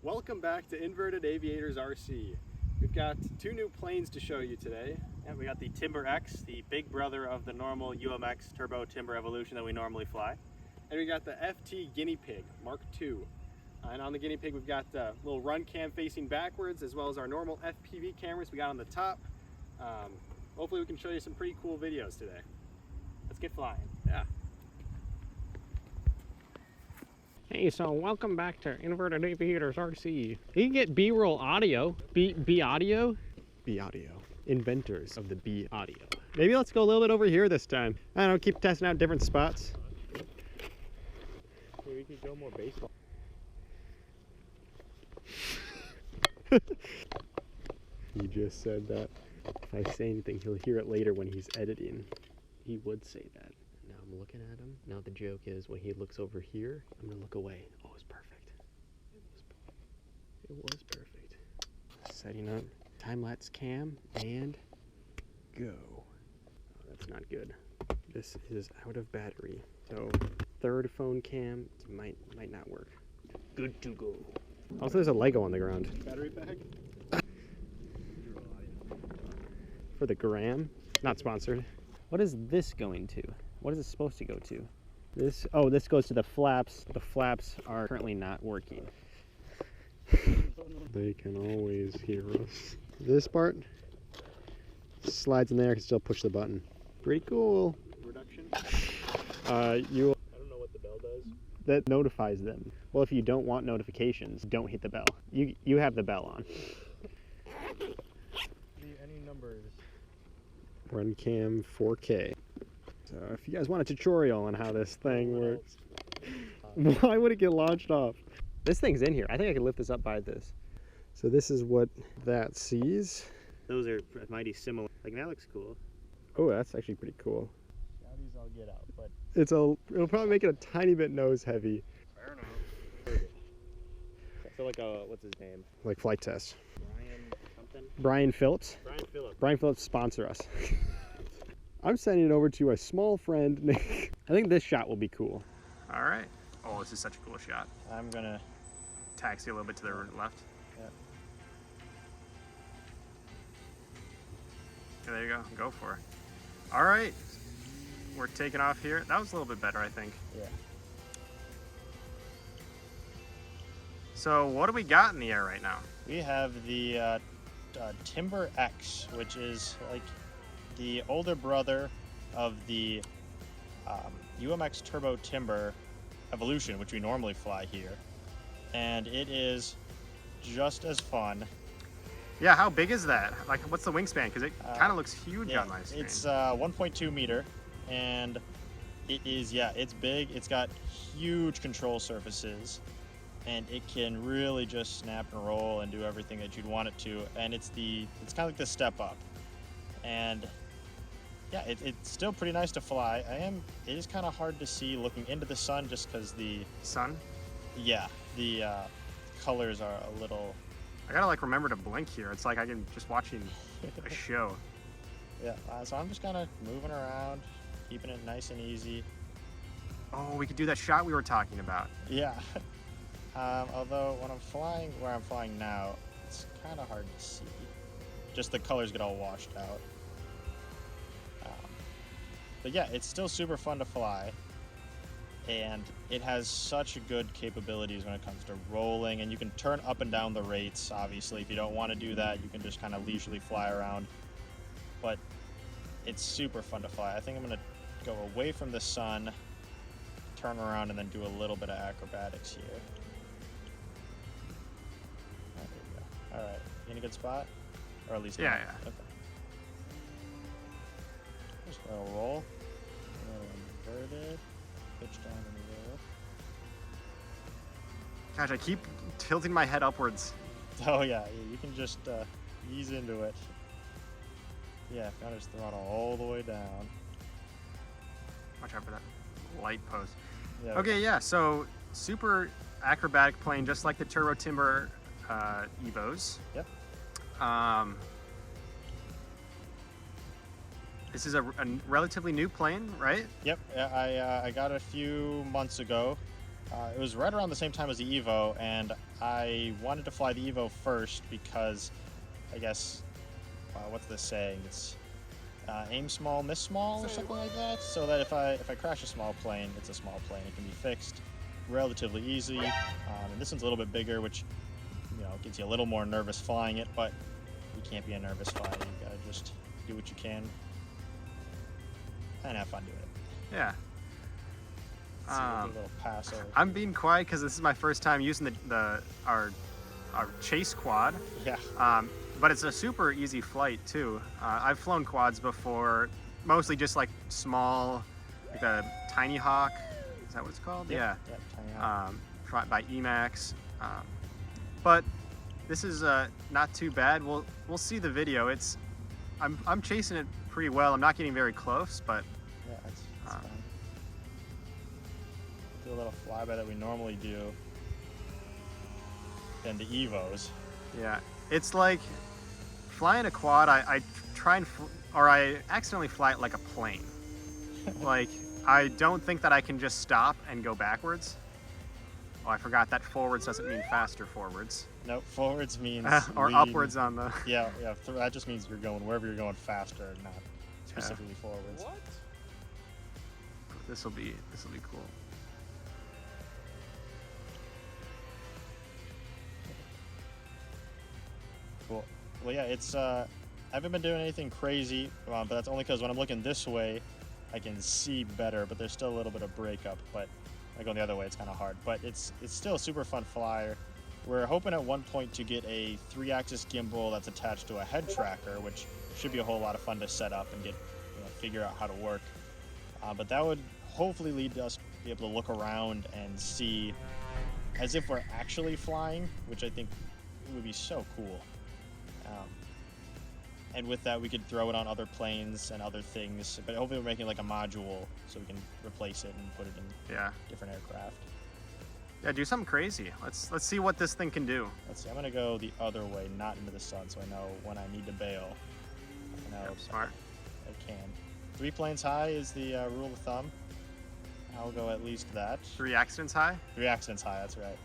Welcome back to Inverted Aviators RC. We've got two new planes to show you today. And we got the Timber X, the big brother of the normal UMX Turbo Timber Evolution that we normally fly. And we got the FT Guinea Pig Mark II. And on the Guinea Pig we've got a little run cam facing backwards, as well as our normal FPV cameras we got on the top. Hopefully we can show you some pretty cool videos today. Let's get flying. Yeah. Hey, so welcome back to Inverted Aviators RC. You can get B-roll audio. B audio? B audio. Inventors of the B audio. Maybe let's go a little bit over here this time. I don't know, keep testing out different spots. Maybe we could go more baseball. He just said that. If I say anything, he'll hear it later when he's editing. He would say that. Now I'm looking at him. Now the joke is when he looks over here, I'm gonna look away. Oh, it's perfect. It was perfect. Setting up time-lapse cam and go. Oh, that's not good. This is out of battery. So third phone cam might not work. Good to go. Also, there's a Lego on the ground. Battery pack? For the gram. Not sponsored. What is this going to? What is it supposed to go to? This, oh, this goes to the flaps. The flaps are currently not working. They can always hear us. This part slides in there, can still push the button. Pretty cool. Reduction? I don't know what the bell does. That notifies them. Well, if you don't want notifications, don't hit the bell. You have the bell on. Any numbers? Run cam 4K. So if you guys want a tutorial on how this thing works, why would it get launched off? This thing's in here. I think I can lift this up by this. So this is what that sees. Those are mighty similar. Like, that looks cool. Oh, that's actually pretty cool. Shouties I'll get out, but It'll probably make it a tiny bit nose heavy. I don't know. I feel like what's his name? Like flight test. Brian something? Brian Phillips. Brian Phillips. Brian Phillips, sponsor us. I'm sending it over to a small friend, Nick. I think this shot will be cool. All right. Oh, this is such a cool shot. I'm gonna Taxi a little bit to the left. Yeah. Okay, there you go. Go for it. All right. We're taking off here. That was a little bit better, I think. Yeah. So what do we got in the air right now? We have the Timber X, which is like the older brother of the UMX Turbo Timber Evolution, which we normally fly here. And it is just as fun. Yeah, how big is that? Like, what's the wingspan? Because it kind of looks huge on my screen. It's 1.2 meter, and it is, yeah, it's big. It's got huge control surfaces, and it can really just snap and roll and do everything that you'd want it to. And it's kind of like the step up. And yeah, it's still pretty nice to fly. It is kind of hard to see looking into the sun just because the Sun? Yeah, the colors are a little. I gotta like remember to blink here. It's like I'm just watching a show. Yeah, so I'm just kind of moving around, keeping it nice and easy. Oh, we could do that shot we were talking about. Yeah. Although when I'm flying where I'm flying now, it's kind of hard to see. Just the colors get all washed out. But yeah, it's still super fun to fly. And it has such good capabilities when it comes to rolling, and you can turn up and down the rates. Obviously, if you don't want to do that, you can just kind of leisurely fly around. But it's super fun to fly. I think I'm going to go away from the sun, turn around, and then do a little bit of acrobatics here. There you go. All right, you in a good spot? Or at least Yeah, not? yeah. Okay. Just gonna roll. Inverted. Pitch down and roll. Gosh, I keep tilting my head upwards. Oh yeah, you can just ease into it. Yeah, got his throttle all the way down. Watch out for that light post. Yeah, Okay, yeah, so super acrobatic plane, just like the Turbo Timber Evos. Yep. This is a relatively new plane, right? Yep, I got it a few months ago. It was right around the same time as the Evo, and I wanted to fly the Evo first because I guess, what's the saying? It's aim small, miss small, or something like that. So that if I crash a small plane, it's a small plane. It can be fixed relatively easy. And this one's a little bit bigger, which gets you a little more nervous flying it. But you can't be a nervous flyer. You gotta just do what you can and have fun doing it. Yeah. Let's see, we'll do a little pass over I'm here. being quiet because this is my first time using our chase quad. Yeah. But it's a super easy flight too. I've flown quads before, mostly just like small, like a Tiny Hawk. Is that what it's called? Yep, Yeah. Yep, Tiny Hawk. By Emax. But this is not too bad. We'll see the video. I'm chasing it pretty well. I'm not getting very close, but Yeah, that's fine. Do a little flyby that we normally do. Then the Evos. yeah, it's like flying a quad. I try and I accidentally fly it like a plane. Like I don't think that I can just stop and go backwards. Oh, I forgot that forwards doesn't mean faster forwards. Nope, forwards means or lean. upwards on the. Yeah, that just means you're going wherever you're going faster, not specifically forwards. What? This will be cool. Cool. Well, yeah, it's I haven't been doing anything crazy, but that's only because when I'm looking this way, I can see better. But there's still a little bit of breakup. But when I go the other way, it's kind of hard. But it's still a super fun flyer. We're hoping at one point to get a 3-axis gimbal that's attached to a head tracker, which should be a whole lot of fun to set up and get figure out how to work. But that would hopefully lead us to be able to look around and see as if we're actually flying, which I think would be so cool. And with that, we could throw it on other planes and other things. But hopefully, we're making like a module so we can replace it and put it in different aircraft. Yeah, do something crazy. Let's see what this thing can do. Let's see. I'm gonna go the other way, not into the sun, so I know when I need to bail. I know Smart. I can. 3 planes high is the rule of thumb. I'll go at least that. 3 accidents high. 3 accidents high. That's right.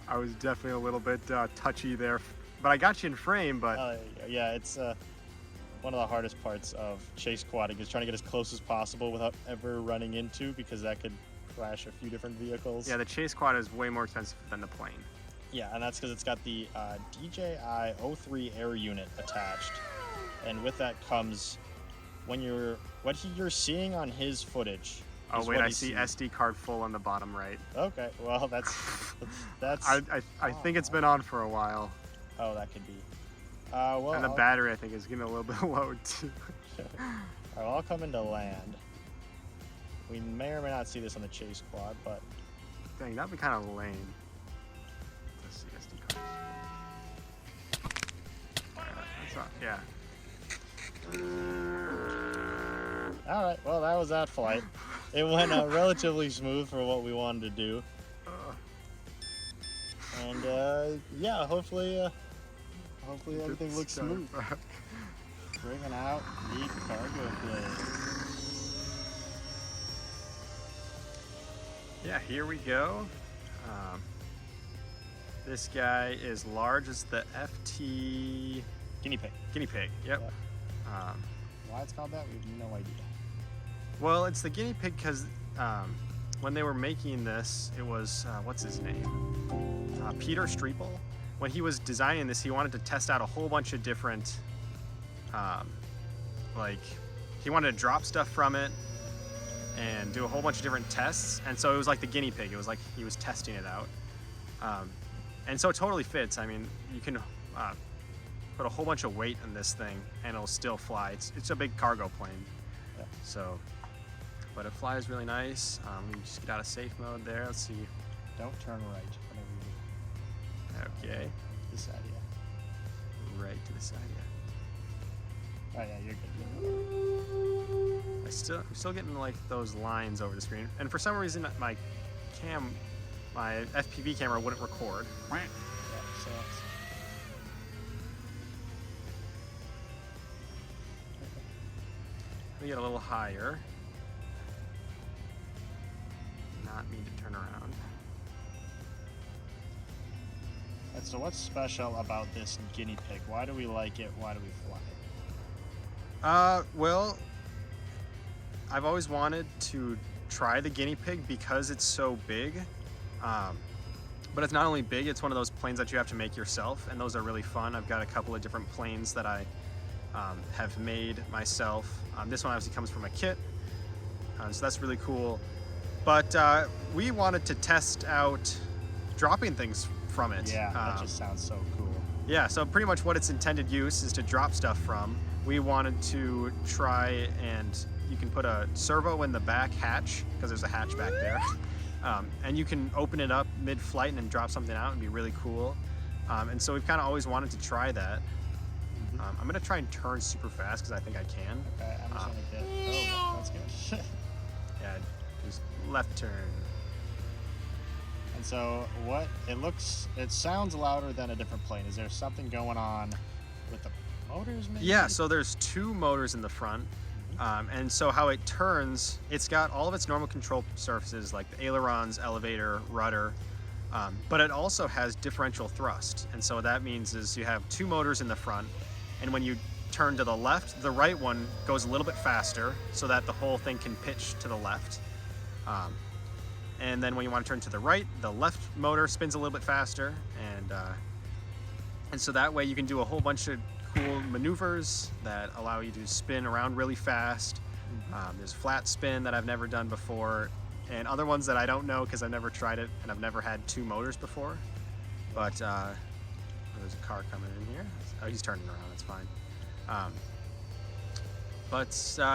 I was definitely a little bit touchy there, but I got you in frame. But Yeah, it's one of the hardest parts of chase quadding is trying to get as close as possible without ever running into, because that could crash a few different vehicles. yeah, the chase quad is way more expensive than the plane. Yeah, and that's because it's got the DJI 03 air unit attached, and with that comes what you're seeing on his footage. Oh is wait, what I he see sees. SD card full on the bottom right. Okay, well that's I think it's been on for a while, oh, that could be. Well, and the battery I think is getting a little bit low too. Alright, I'll come into land. We may or may not see this on the chase quad, but Dang, that'd be kind of lame. Let's see SD card. That's not, yeah. alright, well that was that flight. It went relatively smooth for what we wanted to do. And yeah, hopefully everything looks smooth. Bringing out the cargo plane. Yeah, here we go. This guy is large as the FT Guinea pig. Guinea Pig. Yep. Why it's called that, we have no idea. Well, it's the Guinea Pig because when they were making this, it was, what's his name? Peter Streeple. When he was designing this, he wanted to test out a whole bunch of different, like, he wanted to drop stuff from it and do a whole bunch of different tests. And so it was like the guinea pig. It was like he was testing it out. And so it totally fits. I mean, you can put a whole bunch of weight in this thing and it'll still fly. It's a big cargo plane. Yeah. So, but it flies really nice. We just get out of safe mode there. Let's see. Don't turn right whenever you Okay. this side, yeah. Right to the side, yeah. Oh yeah, you're good. I'm still getting like those lines over the screen. And for some reason, my FPV camera wouldn't record. sails. Let me get a little higher. Not mean to turn around. And so what's special about this guinea pig? Why do we like it? Why do we fly it? Well, I've always wanted to try the guinea pig because it's so big. But it's not only big, it's one of those planes that you have to make yourself, and those are really fun. I've got a couple of different planes that I have made myself. This one obviously comes from a kit, so that's really cool. But we wanted to test out dropping things from it. Yeah, that just sounds so cool. Yeah, so pretty much what its intended use is to drop stuff from. We wanted to try, and you can put a servo in the back hatch, because there's a hatch back there. And you can open it up mid-flight and then drop something out and be really cool. And so we've kind of always wanted to try that. I'm gonna try and turn super fast because I think I can. Okay, I'm just gonna get, oh, that's good. Yeah, just left turn. And so what, it sounds louder than a different plane. Is there something going on with the motors maybe? Yeah, so there's two motors in the front. And so how it turns, it's got all of its normal control surfaces like the ailerons, elevator, rudder, but it also has differential thrust. And so what that means is you have two motors in the front, and when you turn to the left, the right one goes a little bit faster so that the whole thing can pitch to the left. And then when you want to turn to the right, the left motor spins a little bit faster, and so that way you can do a whole bunch of cool maneuvers that allow you to spin around really fast. There's flat spin that I've never done before, and other ones that I don't know because I've never tried it and I've never had two motors before. But there's a car coming in here. Oh, he's turning around. That's fine.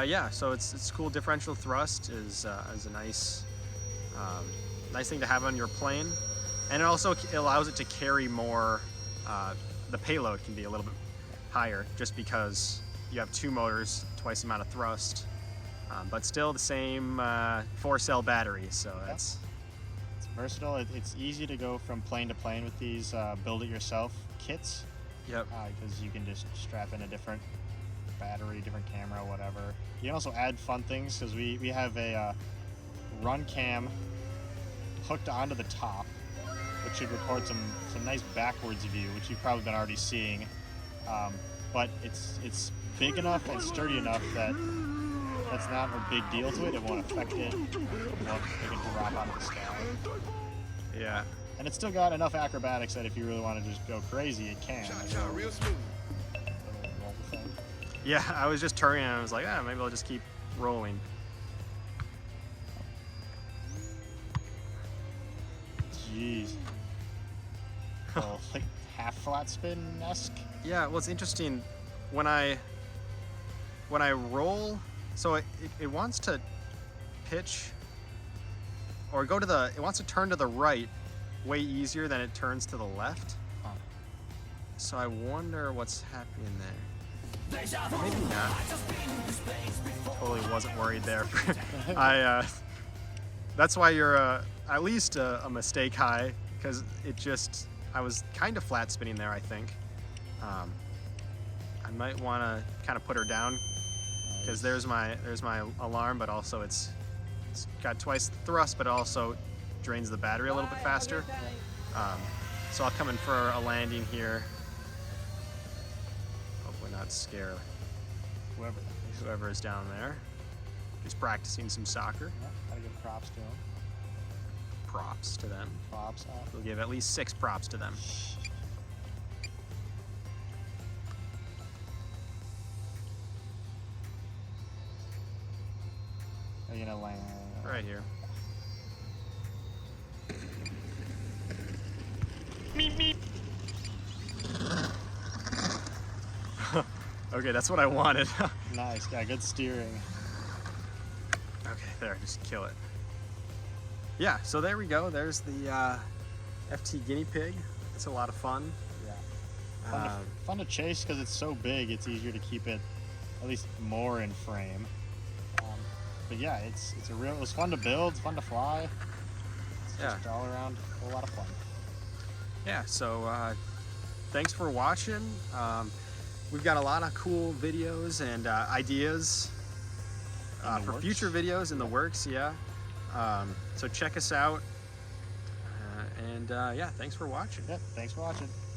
Yeah, so it's cool. Differential thrust is a nice thing to have on your plane, and it also allows it to carry more. The payload can be a little bit higher just because you have two motors, twice the amount of thrust, but still the same 4-cell battery. So that's it's versatile. It's easy to go from plane to plane with these build-it-yourself kits. Yep. Because you can just strap in a different battery, different camera, whatever. You can also add fun things because we have a run cam hooked onto the top, which should record some nice backwards view, which you've probably been already seeing. But it's big enough and sturdy enough that that's not a big deal to it. It won't affect it. It can drop out of the sky. Yeah. And it's still got enough acrobatics that if you really want to just go crazy, it can. Real smooth. Yeah, I was just turning and I was like, maybe I'll just keep rolling. Jeez. Oh, like half flat spin-esque. Yeah, well, it's interesting when I roll, so it wants to pitch or it wants to turn to the right way easier than it turns to the left. So I wonder what's happening there. Maybe not. Totally wasn't worried there. That's why you're at least a mistake high, because I was kind of flat spinning there, I think. I might want to kind of put her down because there's my alarm, but also it's got twice the thrust, but it also drains the battery a little bit faster. So I'll come in for a landing here. Hopefully not scare whoever is down there. Just practicing some soccer. Yeah, gotta give props to them. Props to them. Props up. We'll give at least 6 props to them. Are you gonna land? Right here. Meep meep. Okay, that's what I wanted. Nice, got good steering. Okay, there, just kill it. Yeah, so there we go. There's the FT Guinea Pig. It's a lot of fun. Yeah. Fun to chase because it's so big. It's easier to keep it at least more in frame. But yeah, it was fun to build, fun to fly. It's just all around a lot of fun. Yeah, so thanks for watching. We've got a lot of cool videos and ideas for works. future videos in the works, yeah. So check us out. Yeah, thanks for watching. Yep, thanks for watching.